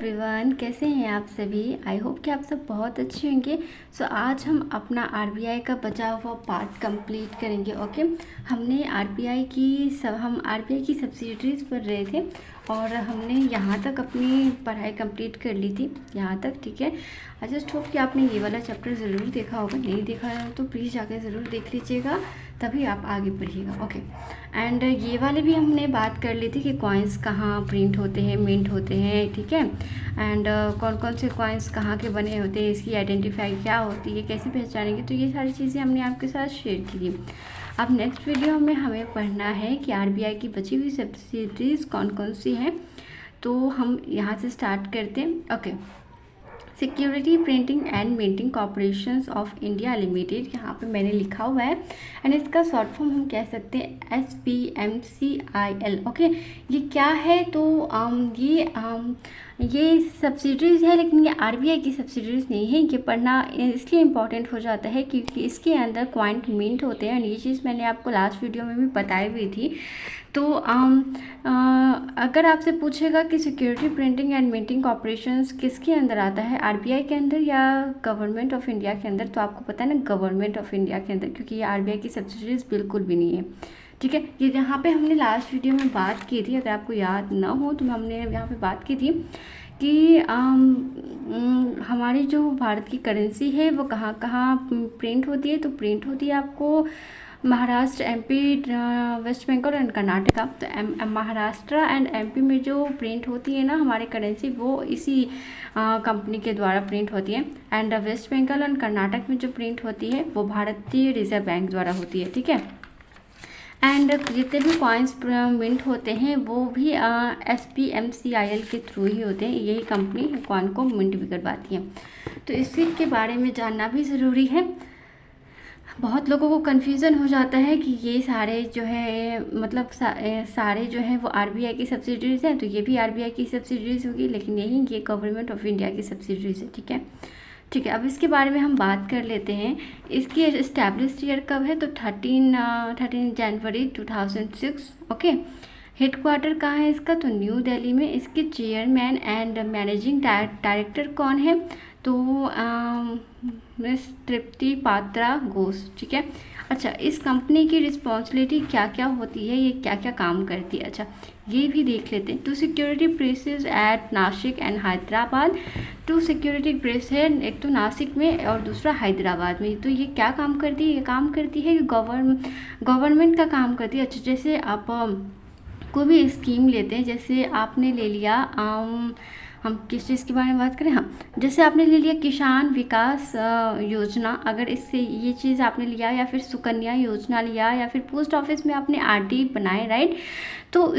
Everyone, कैसे हैं आप सभी। आई होप कि आप सब बहुत अच्छे होंगे। आज हम अपना आरबीआई का बचा हुआ पार्ट कंप्लीट करेंगे। ओके, हम आरबीआई की सब्सिडरीज पढ़ रहे थे और हमने यहाँ तक अपनी पढ़ाई कंप्लीट कर ली थी, यहाँ तक। ठीक है, आई जस्ट होप कि आपने ये वाला चैप्टर ज़रूर देखा होगा। नहीं देखा है तो प्लीज़ जाकर ज़रूर देख लीजिएगा, तभी आप आगे पढ़िएगा। ओके, एंड ये वाले भी हमने बात कर ली थी कि कॉइन्स कहाँ प्रिंट होते हैं, मिंट होते हैं। ठीक है, एंड कौन कौन से कॉइन्स कहाँ के बने होते हैं, इसकी आइडेंटिफाई क्या होती है, कैसे पहचानेंगे, तो ये सारी चीज़ें हमने आपके साथ शेयर की थी। अब नेक्स्ट वीडियो में हमें पढ़ना है कि आरबीआई की बची हुई सब्सिडरीज कौन कौन सी हैं। तो हम यहाँ से स्टार्ट करते हैं। Okay, security printing and minting corporation of India limited, यहाँ पे मैंने लिखा हुआ है, एंड इसका शॉर्ट फॉर्म हम कह सकते हैं SPMCIL। ओके, ये क्या है तो ये सब्सिडरीज है, लेकिन ये आरबीआई की सब्सिडरीज नहीं है। ये पढ़ना इसलिए इम्पॉर्टेंट हो जाता है क्योंकि इसके अंदर कॉइन मिंट होते हैं, और ये चीज़ मैंने आपको लास्ट वीडियो में भी बताई हुई थी। तो अगर आपसे पूछेगा कि security printing and minting corporations किसके अंदर आता है, आरबीआई के अंदर या गवर्नमेंट ऑफ इंडिया के अंदर, तो आपको पता है ना, गवर्नमेंट ऑफ इंडिया के अंदर, क्योंकि ये आरबीआई की सब्सिडीज बिल्कुल भी नहीं है। ठीक है, ये यहाँ पे हमने लास्ट वीडियो में बात की थी, अगर आपको याद ना हो तो हमने यहाँ पे बात की थी कि हमारी जो भारत की करेंसी है वो कहाँ कहाँ प्रिंट होती है। तो प्रिंट होती है आपको महाराष्ट्र, एमपी, वेस्ट बंगाल एंड कर्नाटका। तो महाराष्ट्र एंड एमपी में जो प्रिंट होती है ना हमारी करेंसी, वो इसी कंपनी के द्वारा प्रिंट होती है। एंड वेस्ट बंगाल एंड कर्नाटक में जो प्रिंट होती है वो भारतीय रिजर्व बैंक द्वारा होती है। ठीक है, एंड जितने भी कॉइन्स मिंट होते हैं वो भी SPMCIL के थ्रू ही होते हैं। यही कंपनी कॉइन को मिंट भी करवाती है, तो इसी के बारे में जानना भी ज़रूरी है। बहुत लोगों को कन्फ्यूज़न हो जाता है कि ये सारे जो है मतलब सारे जो है वो आरबीआई की सब्सिडरीज हैं, तो ये भी आरबीआई की सब्सिडरीज होगी, लेकिन नहीं, ये गवर्नमेंट ऑफ इंडिया की सब्सिडरीज है। ठीक है, अब इसके बारे में हम बात कर लेते हैं। इसकी इस्टेब्लिश ईयर कब है तो 13 जनवरी 2006। ओके, हेडक्वार्टर कहाँ है इसका तो न्यू दिल्ली में। इसके चेयरमैन एंड मैनेजिंग डायरेक्टर कौन है तो मिस तृप्ति पात्रा घोष। ठीक है, अच्छा, इस कंपनी की रिस्पॉन्सिबिलिटी क्या क्या होती है, ये क्या क्या काम करती है, अच्छा ये भी देख लेते हैं। 2 security presses at Nashik and Hyderabad. 2 security press है, एक तो नासिक में और दूसरा हैदराबाद में। तो ये क्या काम करती है, ये काम करती है कि गवर्नमेंट का काम करती है। अच्छा, जैसे आप कोई भी स्कीम लेते हैं, जैसे आपने ले लिया हम किस चीज़ के बारे में बात करें, हाँ, जैसे आपने ले लिया किसान विकास योजना, अगर इससे ये चीज़ आपने लिया, या फिर सुकन्या योजना लिया, या फिर पोस्ट ऑफिस में आपने आरडी बनाए, राइट, तो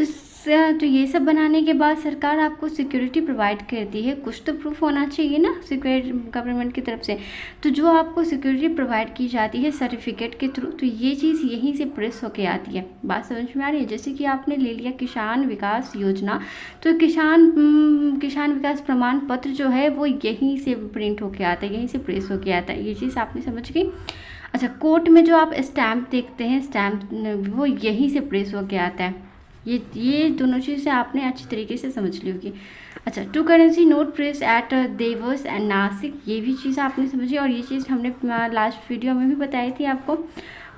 तो ये सब बनाने के बाद सरकार आपको सिक्योरिटी प्रोवाइड करती है। कुछ तो प्रूफ होना चाहिए ना सिक्योरिटी गवर्नमेंट की तरफ से, तो जो आपको सिक्योरिटी प्रोवाइड की जाती है सर्टिफिकेट के थ्रू, तो ये चीज़ यहीं से प्रेस होके आती है। बात समझ में आ रही है। जैसे कि आपने ले लिया किसान विकास योजना, तो किसान विकास प्रमाण पत्र जो है वो यहीं से प्रिंट होके आता है, यहीं से प्रेस होके आता है। ये चीज़ आपने समझ गई। अच्छा, कोर्ट में जो आप स्टैम्प देखते हैं, स्टैम्प वो यहीं से प्रेस होके आता है। ये दोनों चीज़ें आपने अच्छी तरीके से समझ ली होगी। अच्छा, 2 currency note press at Dewas and Nashik, ये भी चीज़ आपने समझी, और ये चीज़ हमने लास्ट वीडियो में भी बताई थी आपको।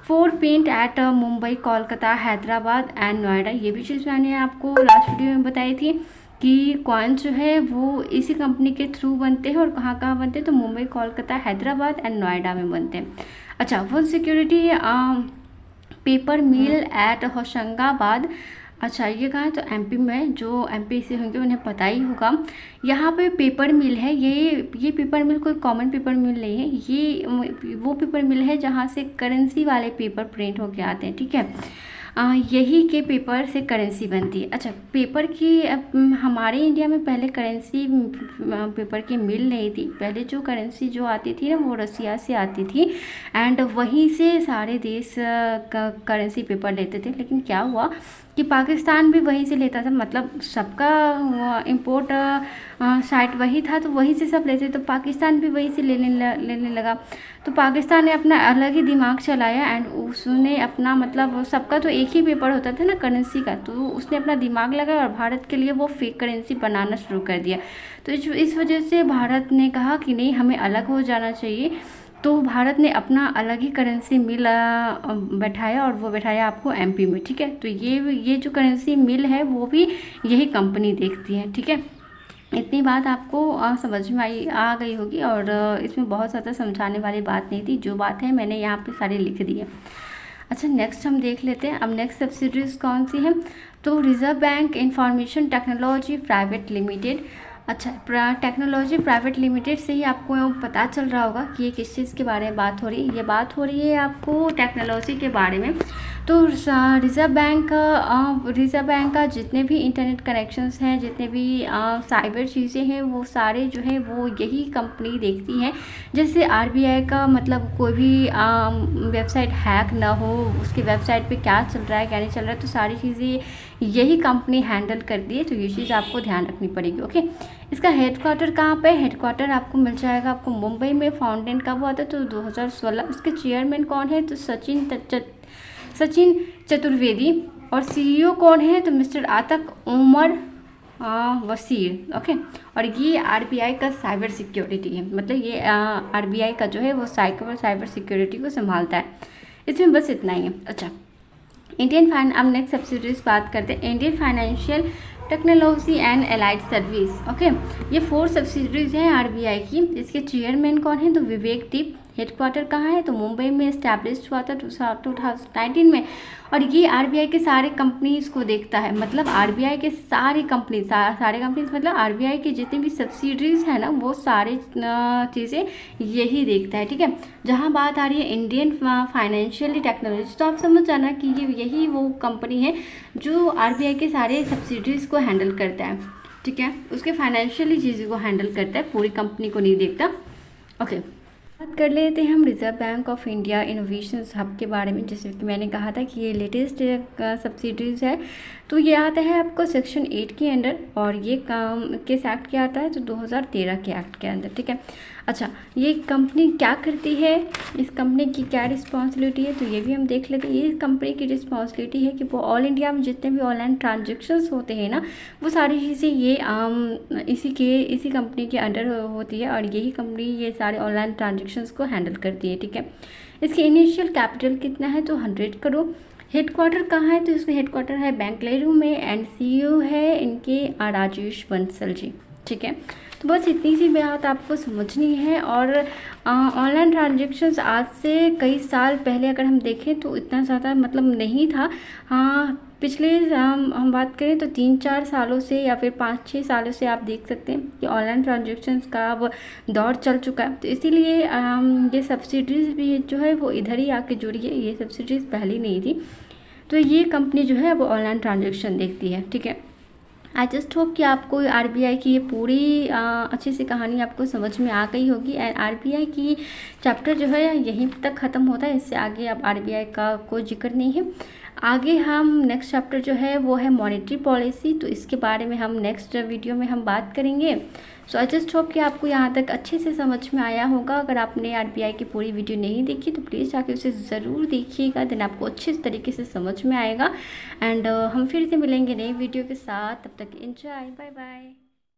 4 पेंट एट मुंबई, कोलकाता, हैदराबाद एंड नोएडा, ये भी चीज़ मैंने आपको लास्ट वीडियो में बताई थी कि कॉइन जो है वो इसी कंपनी के थ्रू बनते हैं, और कहाँ कहाँ बनते हैं तो मुंबई, कोलकाता, हैदराबाद एंड नोएडा में बनते हैं। अच्छा, 1 सिक्योरिटी पेपर मिल एट होशंगाबाद, अच्छा ये कहाँ है तो एमपी में, जो एमपी से होंगे उन्हें पता ही होगा। यहाँ पे पेपर मिल है, ये पेपर मिल कोई कॉमन पेपर मिल नहीं है, ये वो पेपर मिल है जहाँ से करेंसी वाले पेपर प्रिंट होके आते हैं। ठीक है, यही के पेपर से करेंसी बनती है। अच्छा, पेपर की हमारे इंडिया में पहले करेंसी पेपर की मिल नहीं थी। पहले जो करेंसी जो आती थी ना वो रसिया से आती थी, एंड वहीं से सारे देश का करेंसी पेपर लेते थे। लेकिन क्या हुआ कि पाकिस्तान भी वहीं से लेता था, मतलब सबका इंपोर्ट साइट वही था तो वहीं से सब लेते, तो पाकिस्तान भी वहीं से लेने लगा। तो पाकिस्तान ने अपना अलग ही दिमाग चलाया एंड उसने अपना, मतलब सबका तो एक ही पेपर होता था ना करेंसी का, तो उसने अपना दिमाग लगाया और भारत के लिए वो फेक करेंसी बनाना शुरू कर दिया। तो इस वजह से भारत ने कहा कि नहीं, हमें अलग हो जाना चाहिए। तो भारत ने अपना अलग ही करेंसी मिल बैठाया और वो बैठाया आपको एमपी में, ठीक है। तो ये जो करेंसी मिल है वो भी यही कंपनी देखती है, ठीक है। इतनी बात आपको समझ में आ गई होगी और इसमें बहुत ज़्यादा समझाने वाली बात नहीं थी, जो बात है मैंने यहाँ पे सारी लिख दी है। अच्छा, नेक्स्ट हम देख लेते हैं अब नेक्स्ट सब्सिडीज कौन सी है। तो reserve bank information technology private limited. अच्छा, टेक्नोलॉजी प्राइवेट लिमिटेड से ही आपको पता चल रहा होगा कि ये किस चीज़ के बारे में बात हो रही है। ये बात हो रही है आपको टेक्नोलॉजी के बारे में। तो रिज़र्व बैंक का जितने भी इंटरनेट कनेक्शंस हैं, जितने भी साइबर चीज़ें हैं, वो सारे जो है वो यही कंपनी देखती है। जैसे आरबीआई का, मतलब कोई भी वेबसाइट हैक ना हो, उसकी वेबसाइट पे क्या चल रहा है क्या नहीं चल रहा है, तो सारी चीज़ें यही कंपनी हैंडल करती है। तो ये चीज़ आपको ध्यान रखनी पड़ेगी, ओके। इसका हेडक्वार्टर कहाँ पे? हेडक्वार्टर आपको मिल जाएगा आपको मुंबई में। फाउंडेशन कब हुआ था? तो 2016। इसके चेयरमैन कौन है? तो सचिन चतुर्वेदी। और सीईओ कौन है? तो मिस्टर आतिक उमर वसीर, ओके। और ये आरबीआई का साइबर सिक्योरिटी है, मतलब ये आरबीआई का जो है वो साइबर सिक्योरिटी को संभालता है। इसमें बस इतना ही है। अच्छा, अब नेक्स्ट सब्सिडीज बात करते हैं। Indian financial technology and allied service, okay. ये 4 सब्सिडीज हैं आरबीआई की। इसके चेयरमैन कौन है? तो विवेक दीप। हेडक्वार्टर कहाँ है? तो मुंबई में इस्टेब्लिश हुआ था 2019 में। और ये आरबीआई के सारे कंपनीज को देखता है, मतलब आरबीआई के सारे कंपनीज मतलब आरबीआई के जितने भी सब्सिडीज हैं ना, वो सारे चीज़ें यही देखता है, ठीक है। जहाँ बात आ रही है इंडियन फाइनेंशियल टेक्नोलॉजी, तो आप समझ जाना कि यही वो कंपनी है जो आरबीआई के सारे सब्सिडीज को हैंडल करता है, ठीक है। उसके फाइनेंशियली चीज़ों को हैंडल करता है, पूरी कंपनी को नहीं देखता, ओके। बात कर लेते हैं हम reserve bank of India innovation hub के बारे में। जैसे कि मैंने कहा था कि ये लेटेस्ट सब्सिडीज़ है। तो ये आता है आपको सेक्शन 8 के अंडर, और ये किस एक्ट के आता है? तो 2013 के एक्ट के अंदर, ठीक है। अच्छा, ये कंपनी क्या करती है, इस कंपनी की क्या रिस्पॉन्सिबिलिटी है, तो ये भी हम देख लेते हैं। ये कंपनी की रिस्पॉन्सिबिलिटी है कि वो ऑल इंडिया में जितने भी ऑनलाइन ट्रांजेक्शन्स होते हैं ना, वो सारी चीज़ें ये इसी कंपनी के अंडर होती है, और यही कंपनी ये सारे ऑनलाइन ट्रांजेक्शन्स को हैंडल करती है, ठीक है। इसकी इनिशियल कैपिटल कितना है? तो 100 करोड़। हेडक्वार्टर कहाँ है? तो इसका हेडक्वार्टर है बेंगलुरु में, एंड सीईओ है इनके राजेश बंसल जी, ठीक है। तो बस इतनी सी बात आपको समझनी है। और ऑनलाइन ट्रांजेक्शन्स आज से कई साल पहले अगर हम देखें तो इतना ज़्यादा मतलब नहीं था। हाँ, पिछले हम बात करें तो 3-4 सालों से या फिर 5-6 सालों से आप देख सकते हैं कि ऑनलाइन ट्रांजेक्शन्स का अब दौर चल चुका है। तो इसीलिए ये सब्सिडीज़ भी जो है वो इधर ही आके जुड़ी है, ये सब्सिडीज़ पहले नहीं थी। तो ये कंपनी जो है वो ऑनलाइन ट्रांजेक्शन देखती है, ठीक है। आई जस्ट होप कि आपको आरबीआई की ये पूरी अच्छी सी कहानी आपको समझ में आ गई होगी। एंड आरबीआई की चैप्टर जो है यहीं तक ख़त्म होता है, इससे आगे अब आरबीआई का कोई जिक्र नहीं है। आगे हम नेक्स्ट चैप्टर जो है वो है मॉनेटरी पॉलिसी, तो इसके बारे में हम नेक्स्ट वीडियो में हम बात करेंगे। सो आई जस्ट होप कि आपको यहाँ तक अच्छे से समझ में आया होगा। अगर आपने आरबीआई की पूरी वीडियो नहीं देखी तो प्लीज़ जाके उसे ज़रूर देखिएगा, देन आपको अच्छे तरीके से समझ में आएगा। एंड हम फिर से मिलेंगे नई वीडियो के साथ, तब तक एंजॉय, बाय बाय।